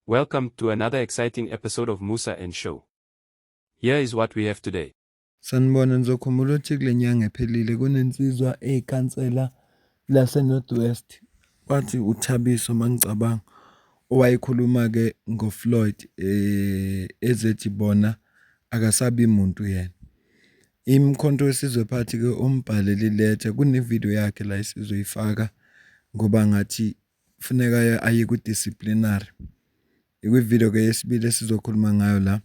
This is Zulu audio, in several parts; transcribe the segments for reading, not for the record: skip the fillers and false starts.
Welcome to another exciting episode of Musa and Show. Here is what we have today. Sanibona nizokhumbula ukuthi kule nyanga ephelile kunensizwa ey'khansela lase-North West kwathi uThabiso mangicabanga owayekhuluma-ke ngoFloyd ezethi bona akasabi muntu yena. Imkhonto wesizwe phathi-ke umbhalele iletha kunevidiyo yakhe la isizoyifaka ngoba ngathi kufuneka aye ku-disciplinary. Ikwividiyo-ke yesibili esizokhuluma ngayo la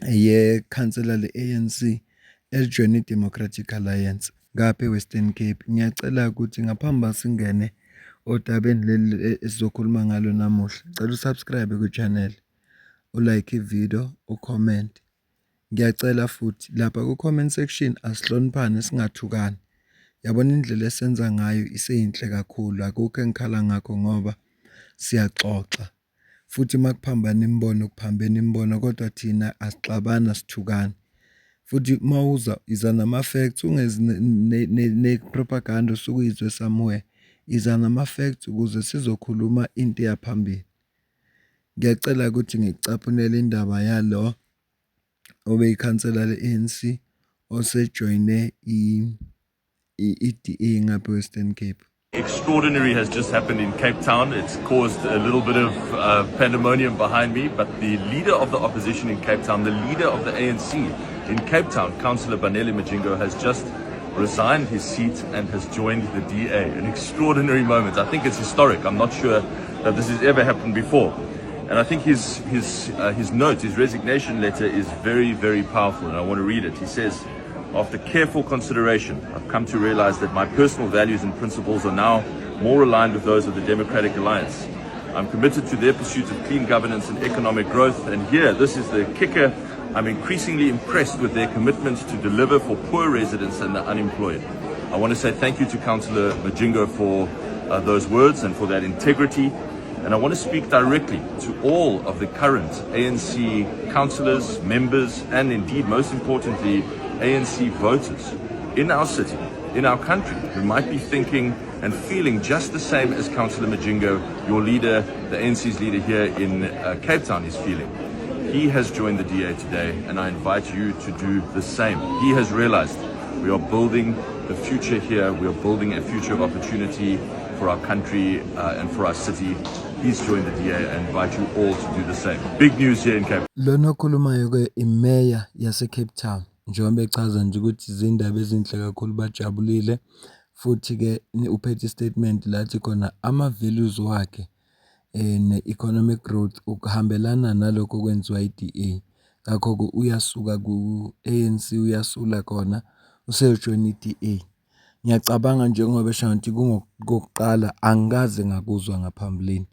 yekhansela le-ANC elijoyine i-Democratic Alliance ngapha e-Western Cape. Ngiyacela ukuthi ngaphambi singene odabeni leli esizokhuluma ngalo namuhla, cela usubscribe ku-channel, ulike ivideo, ucomment. Ngiyacela futhi lapha ku-comment section asihloniphane singathukani. Yabona indlela esenza ngayo iseyinhle kakhulu, akukho engikhala ngakho ngoba siyaxoxa. Futhi makuphambana imibono kuphambene imibono kodwa thina asixabana sithukani. Futhi mawuza iza nama-facts ungezi ne-propaganda osukuyizwe somewhere. Iza nama-facts ukuze sizokhuluma into yaphambili. Ngiyacela ukuthi ngikucaphunele indaba yalo obeyikhansela le-ANC osejoyine i-DA ngapha Western Cape. Extraordinary has just happened in Cape Town. It's caused a little bit of pandemonium behind me, but the leader of the opposition in Cape Town, the leader of the ANC in Cape Town, Councillor Banele Majingo, has just resigned his seat and has joined the DA. An extraordinary moment. I think it's historic. I'm not sure that this has ever happened before. And I think his note, his resignation letter is very, very powerful, and I want to read it. He says, "After careful consideration, I've come to realize that my personal values and principles are now more aligned with those of the Democratic Alliance. I'm committed to their pursuit of clean governance and economic growth, and here, this is the kicker, I'm increasingly impressed with their commitment to deliver for poor residents and the unemployed." I want to say thank you to Councillor Majingo for those words and for that integrity. And I want to speak directly to all of the current ANC councillors, members, and indeed, most importantly, ANC voters in our city, in our country, who might be thinking and feeling just the same as Councillor Majingo, your leader, the ANC's leader here in Cape Town, is feeling. He has joined the DA today, and I invite you to do the same. He has realized we are building the future here. We are building a future of opportunity for our country and for our city. He's joined the DA. I invite you all to do the same. Big news here in Cape Town. Lona okhulumayo-ke imeya yase-Cape Town. Njengoba echaza nje ukuthi izindaba ezinhle kakhulu bajabulile futhi-ke uphethe i-statement lathi khona ama-values wakhe ne-economic growth ukuhambelana nalokho okwenziwa i-DA. Ngakho-ke uyasuka ku-ANC uyasula khona useyojoyina i-DA. Ngiyacabanga njengoba esho ukuthi kungokuqala angikaze ngakuzwa ngaphambilini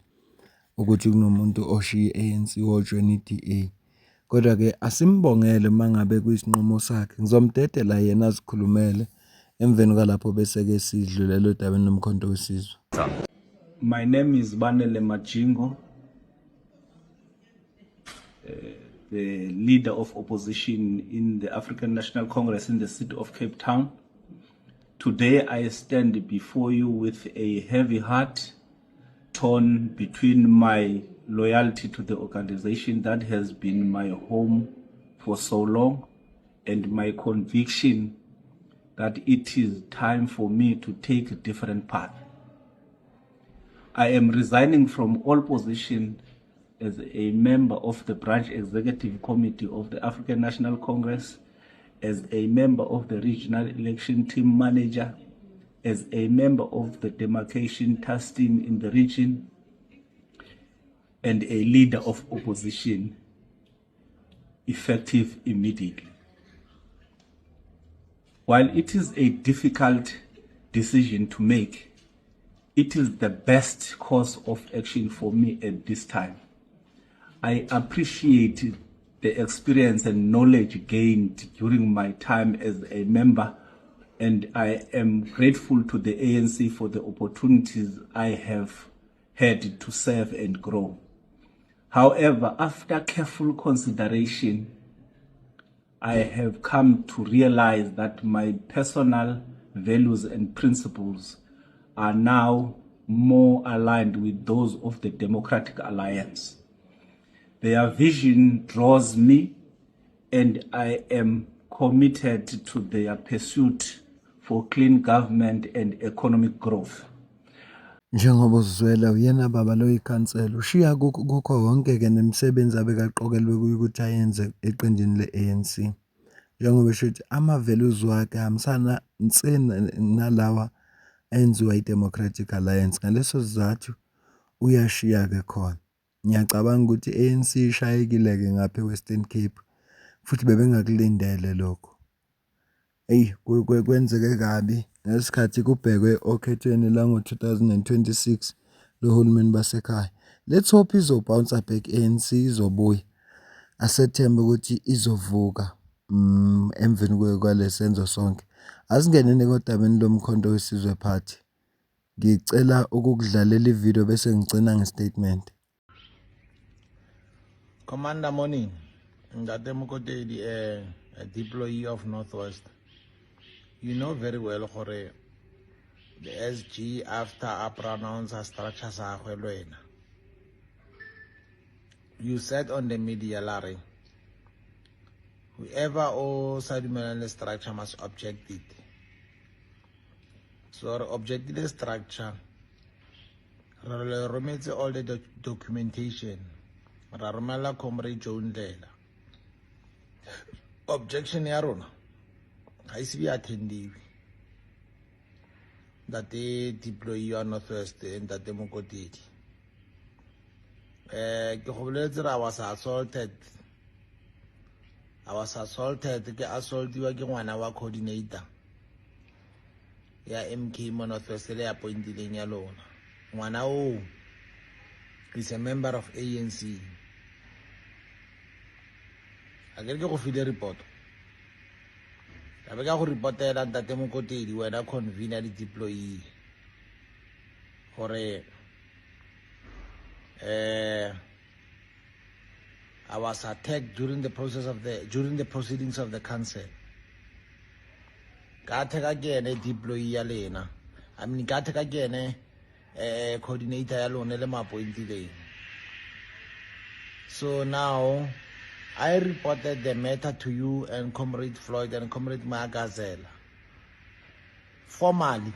ukuthi kunomuntu oshiye i-ANC wojoyina i-DA. Kodwa-ke asimbongele mangabe kuyisinqumo sakhe. Ngizomdedela yena azikhulumele emveni kwalapho bese-ke sidlulele odabeni nomkhonto wesizwe. My name is Banele Majingo, the leader of opposition in the African National Congress in the city of Cape Town. Today I stand before you with a heavy heart, torn between my loyalty to the organization that has been my home for so long and my conviction that it is time for me to take a different path. I am resigning from all position as a member of the branch executive committee of the African National Congress, as a member of the regional election team manager, as a member of the demarcation task team in the region, and a leader of opposition, effective immediately. While it is a difficult decision to make, it is the best course of action for me at this time. I appreciate the experience and knowledge gained during my time as a member, and I am grateful to the ANC for the opportunities I have had to serve and grow. However, after careful consideration, I have come to realize that my personal values and principles are now more aligned with those of the Democratic Alliance. Their vision draws me, and I am committed to their pursuit for clean government and economic growth. Njengoba uzwela uyena baba lo ikhansela ushiya kukho wonke-ke nemisebenzi abekaqokelwe kuyo ukuthi ayenze eqenjini le-ANC. Njengoba esho ukuthi ama-values wakhe ahambisana nsena nalawa enziwa i-Democratic Alliance. Ngaleso sizathu uyashiya-ke khona. Ngiyacabanga ukuthi i-ANC ishayekile-ke ngapha e-Western Cape futhi bebengakulindele lokho. Eyi kwenzeke kabi ngesikhathi kubhekwe okhethweni lango-2026 lohulumeni basekhaya. Let's hope izo-bouncer back ANC izobuya. Asethembe ukuthi izovuka emveni kwale senzo sonke. Asingeneni kodabeni lomkhonto wesizwe party. Ngicela ukukudlalela ivideo bese ngigcina ngestatement. Commander morning. Ngate Mokotedi, a deployee of Northwest. You know very well gore the SG after a pronounce a structure sa hwelwena. You said on the media, Larry, whoever or the structure must object it. So object the structure. Remove all the documentation. Ramala Comrade John Lela. Objection yarona. I see attendee that they deploy you on Northwest and that they Mokotedi. I was assaulted. Ke assaultiwa ke ngwana wa coordinator ya MK mo Northwest le appointileng ya lona. Ngwana o is a member of ANC. Akere ke go file report. Abeka go reportela ntate Mokotedi wena convener di deployee gore I was attacked during the proceedings of the council. Ka attack again deployee ya lena. I mean ka attack again coordinator ya lona le mapointileng. So now I reported the matter to you and Comrade Floyd and Comrade Magazela. Formally,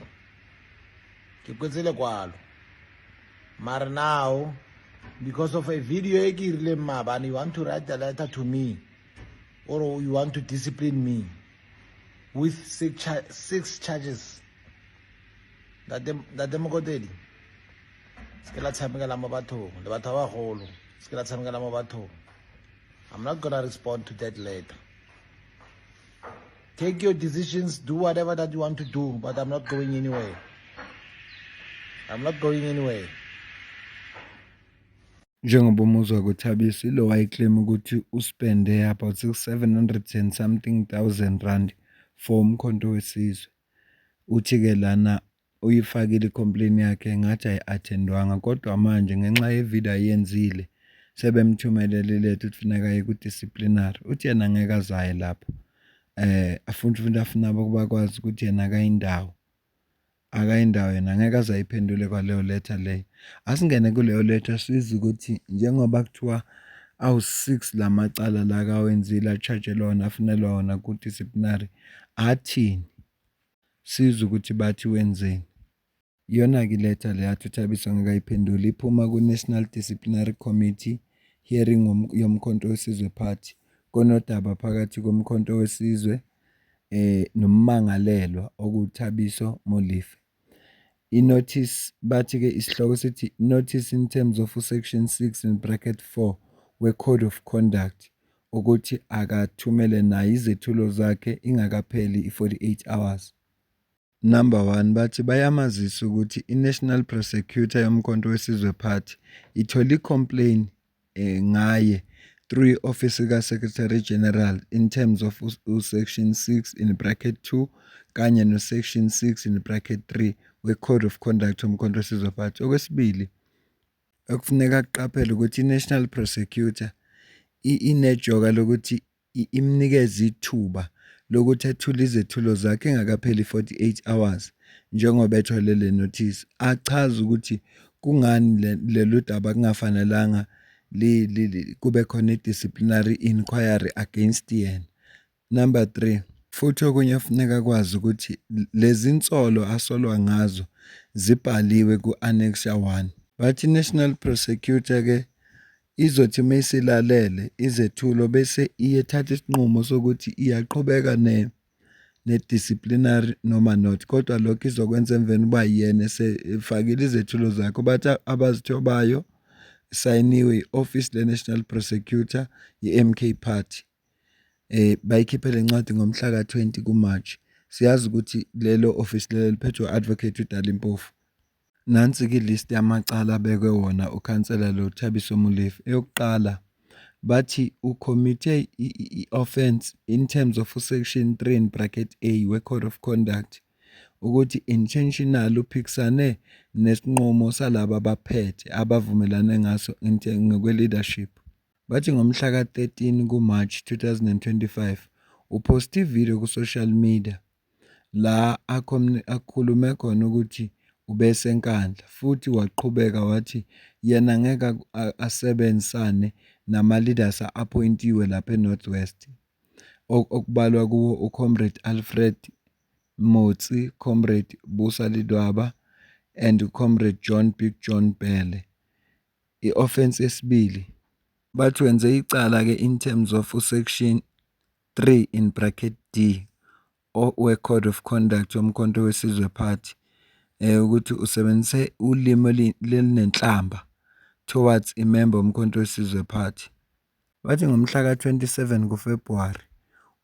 but now, because of a video, and you want to write a letter to me, or you want to discipline me with six charges. That them go dead. I'm not gonna respond to that letter. Take your decisions, do whatever that you want to do, but I'm not going anywhere. I'm not going anywhere. Njengoba umuzwa kuThabisa ilo wayeclaim ukuthi uspende about 700 and something thousand rand for umkhonto wesizwe. Uthi-ke lana uyifakile icomplaint yakhe ngathi ayi-attendwanga kodwa manje ngenxa yevideo ayenzile sebemthumelele iletha ukuthi funeka aye ku-disciplinary. Uthi yena ngeke azaye lapho. Afuna bakwazi ukuthi yena akayindawo yena ngeke azayiphendule kwaleyo letter leyo. Asingene kuleyo letter sizwe ukuthi njengoba kuthiwa awu6 lamacala la kawenzile acharge lona afunelwa wona ku-disciplinary athini sizwe ukuthi bathi wenzeni. Iyona-ke iletha le yathi uThabisa ngeke ayiphendule iphuma ku-National Disciplinary Committee hearing yomkhonto wesizwe party konodaba phakathi komkhonto wesizwe nommangalelwa okuThabiso Molife. I-notice bathi-ke isihloko sithi notice in terms of section 6 in bracket 4 we-code of conduct ukuthi akathumele naye izethulo zakhe ingakapheli i-48 hours. Number 1 bathi bayamazisa ukuthi i-National Prosecutor yomkhonto wesizwe party ithole i-complaint ngaye through office ka-Secretary General in terms of section 6 in bracket 2 kanye no section 6 in bracket 3 we-code of conduct womkhonto wesizwe party. Okwesibili okufuneka kuqaphele ukuthi i-National Prosecutor inejoka lokuthi imnikeze ithuba lokuthi ethule izethulo zakhe engakapheli 48 hours njengoba etholele notice achaza ukuthi kungani lelo daba kungafanelanga kube khona i-disciplinary inquiry against yena. Number 3, futhi okunye kufuneka kwazi ukuthi lezi nsolo asolwa ngazo zibhaliwe ku-Annexure 1. Bathi National Prosecutor ke izothi mayisilalele izethulo bese iyethatha isinqumo sokuthi iyaqhubeka ne-disciplinary noma not, kodwa lokho izokwenza emveni kuba yena esefakile izethulo zakhe. Bathi abazithobayo sayiniwe i-Office le-National Prosecutor, i-MK Party. Bayikhiphe le ncwadi ngomhla ka-20 kuMarch. Siyazi ukuthi lelo office lelo liphethwe u-Advocate uDali Mpofu. Nansi-ke ilist yamacala abekwe wona ukhansela lo Thabiso Molefe. Eyokuqala, bathi ucommit i-offense in terms of section 3 in bracket A we-Code of Conduct ukuthi intentional uphikisane nesinqumo salaba abaphethe abavumelane ngaso ngokwe-leadership. Bathi ngomhla ka-13 kuMarch 2025 uposte ivideo ku-social media la akhulume khona ukuthi ubesenkandla futhi waqhubeka wathi yena ngeke asebenzisane nama-leaders a-appointiwe lapha eNorth-West okubalwa kuwo uComrade Alfred Motsi, Comrade Busa Lidwaba and uComrade John Big John Bhele. I-offense esibili, bathi wenze icala-ke in terms of section 3 in bracket D we-Code of Conduct womkhonto wesizwe party ukuthi usebenzise ulimi lenenhlamba towards imember womkhonto wesizwe party. Bathi ngomhla ka-27 kuFebruwari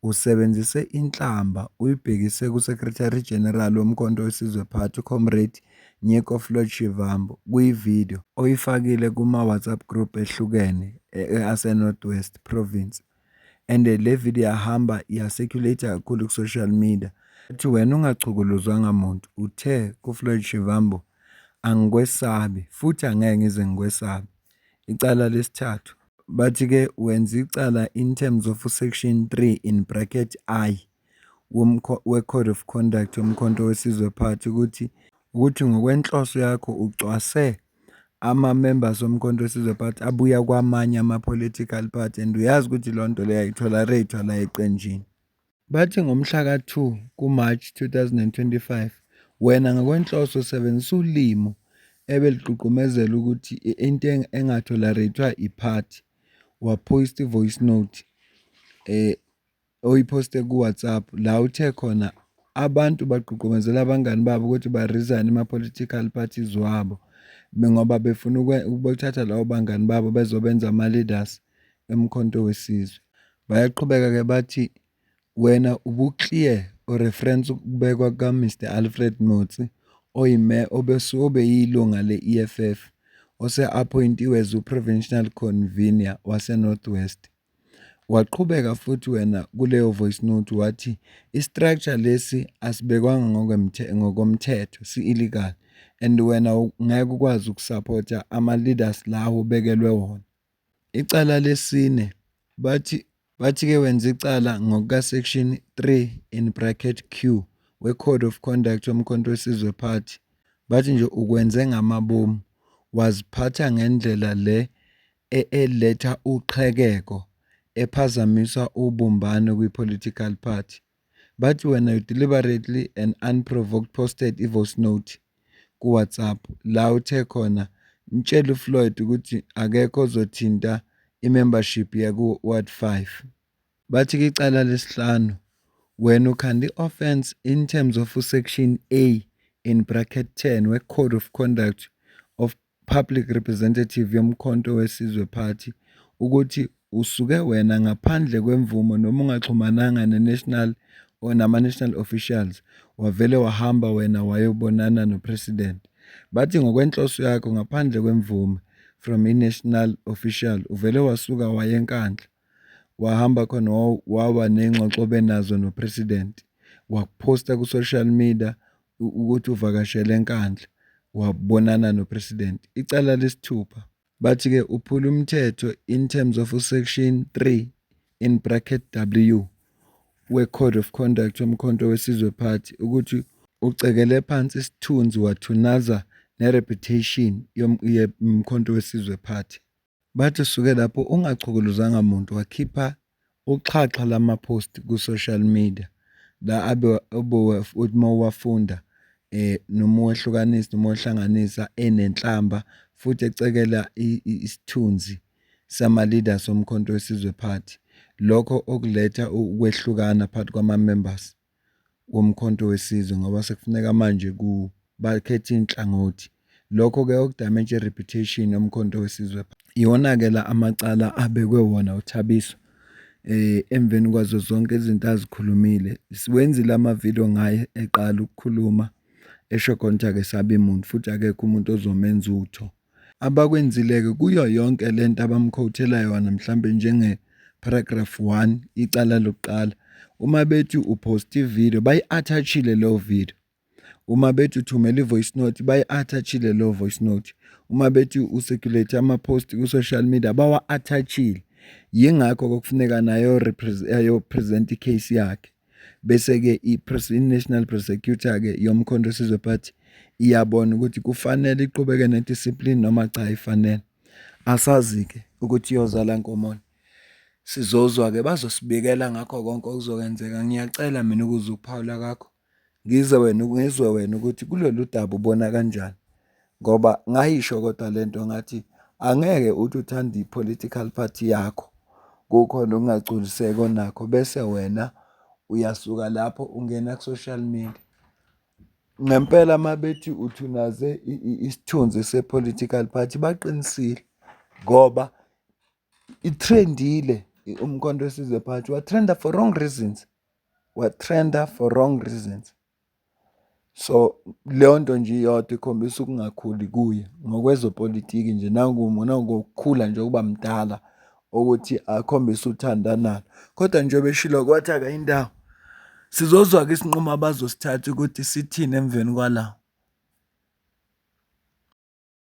usebenzise inhlamba uyibhekise ku-Secretary General womkhonto wesizwe party uComrade Nyeko Floyd Shivambu kuyivideo oyifakile kuma-WhatsApp group ehlukene ase-North-West Province. And le video yahamba yacirculate kakhulu ku-social media. Athi wena ungachukuluzwanga muntu, uthe kuFloyd Shivambu, angikwesabi futhi angeke ngize ngikwesabe. Icala lesithathu, bathi-ke wenza icala in terms of section 3 in bracket I we-Code of Conduct womkhonto wesizwe party ukuthi ngokwenhloso yakho ucwase ama-members womkhonto wesizwe party abuya kwamanye ama-political party and uyazi ukuthi loo nto leyo ayitholerate la eqenjini. Bathi ngomhla ka-2 kuMarch 2025 wena ngokwenhloso usebenzisa ulimi ebeliqhuqhumezela ukuthi into engatholerate iphathi wapost i-voice note oyiposte ku-WhatsApp la uthe khona abantu bagqugqumezela abangani babo ukuthi baresign ama-political parties wabo ngoba befuna ukuthatha labo bangani babo bezobenza ama-leaders emkhonto wesizwe. Bayaqhubeka-ke bathi wena ubuclear ureference ukubekwa ka-Mr. Alfred Motsi obeyilunga le-EFF ose-appointiwe as u-provincial convener wase-North-West. Waqhubeka futhi wena kuleyo voice note wathi i-structure lesi asibekwanga ngokomthetho si-illegal and wena ngeke ukwazi ukusupporta ama-leaders lawo ubekelwe wona. Icala lesine, bathi-ke wenza icala ngokuka-section 3 in bracket Q we-Code of Conduct womkhonto wesizwe party. Bathi nje ukwenze ngamabomu, waziphatha ngendlela le eletha uqhekeko ephazamisa ubumbano kwi-political party. Bathi wena you deliberately and unprovoked posted i-voice note ku-WhatsApp la uthe khona mtshela uFloyd ukuthi akekho ozothinta i-membership yaku-Ward 5. Bathi-ke icala lesihlanu, wena ukhanda i-offense in terms of section A in bracket 10 we-Code of Conduct of Public Representative yomkhonto wesizwe party ukuthi usuke wena ngaphandle kwemvumo noma ungaxhumananga ne-national or nama-national officials wavele wahamba wena wayobonana nopresident. Bathi ngokwenhloso yakho ngaphandle kwemvume from i-national official uvele wasuka wayenkandla wahamba khona waba nengxoxo benazo nopresident waposta ku-social media ukuthi uvakashele enkandla wabonana nopresident. Icala lesithupha, bathi-ke uphula umthetho in terms of section 3 in bracket W we-Code of Conduct womkhonto wesizwe party ukuthi ucekele phansi isithunzi wathunaza ne-reputation yomkhonto wesizwe party. bathi suke lapho ungachukuluzanga muntu, wakhipha uxhaxha lama-post ku-social media la uthi uma uwafunda noma uwehlukanisa noma uhlanganisa enenhlamba futhi ecekela isithunzi sama-leaders omkhonto wesizwe party, lokho okuletha ukwehlukana phakathi kwama-members womkhonto wesizwe ngoba sekufuneka manje bakhethe inhlangothi. Lokho-ke okudamage i-reputation yomkhonto wesizwe. Iwona-ke la amacala abekwe wona uThabiso emveni kwazo zonke izinto azikhulumile. Siwenzile ama-video ngaye eqala ukukhuluma esho khona-ke sabe muntu futhi akekho umuntu ozomenza utho. Abakwenzile-ke kuyo yonke lento abamkhothela yona mhlambe njenge-paragraph 1 icala lokuqala, uma bethi uphosta ivideo bayi-attachile leyo video. Uma bethi uthumela i-voice note bayi-attachile leyo voice note. Uma bethi ucirculate ama-post ku-social media bawa-attachile. Yingakho kufuneka nayo ayopresent i-case yakhe. Bese-ke i-National Prosecutor-ke yomkhonto wesizwe party iyabona ukuthi kufanele iqhubeke ne-discipline noma cha ifanele. Asazi-ke ukuthi iyozala nkomoni. Sizozwa-ke bazosibikela ngakho konke okuzokwenzeka. Ngiyacela mina ukuze ukuphawula kakho ngizwe wena ukuthi kulolu daba ubona kanjani, ngoba ngayisho kodwa lento ngathi angeke uthi uthanda i-political party yakho kukhona ukungagculiseki onakho bese wena uyasuka lapho ungena ku-social media. Ngempela mabethi uthunaze isithunzi se-political party baqinisile ngoba itrendile umkhonto wesizwe party, watrenda for wrong reasons. So leyo nto nje iyodwa ikhombisa ukungakhuli kuye ngokwezopolitiki nje nangokukhula nje ukuba mdala ukuthi akhombise uthando nalo. Kodwa njengoba eshilo kwathi akayindawo sizozwa-ke isinqumo abazosithatha ukuthi sithini emveni kwalawo.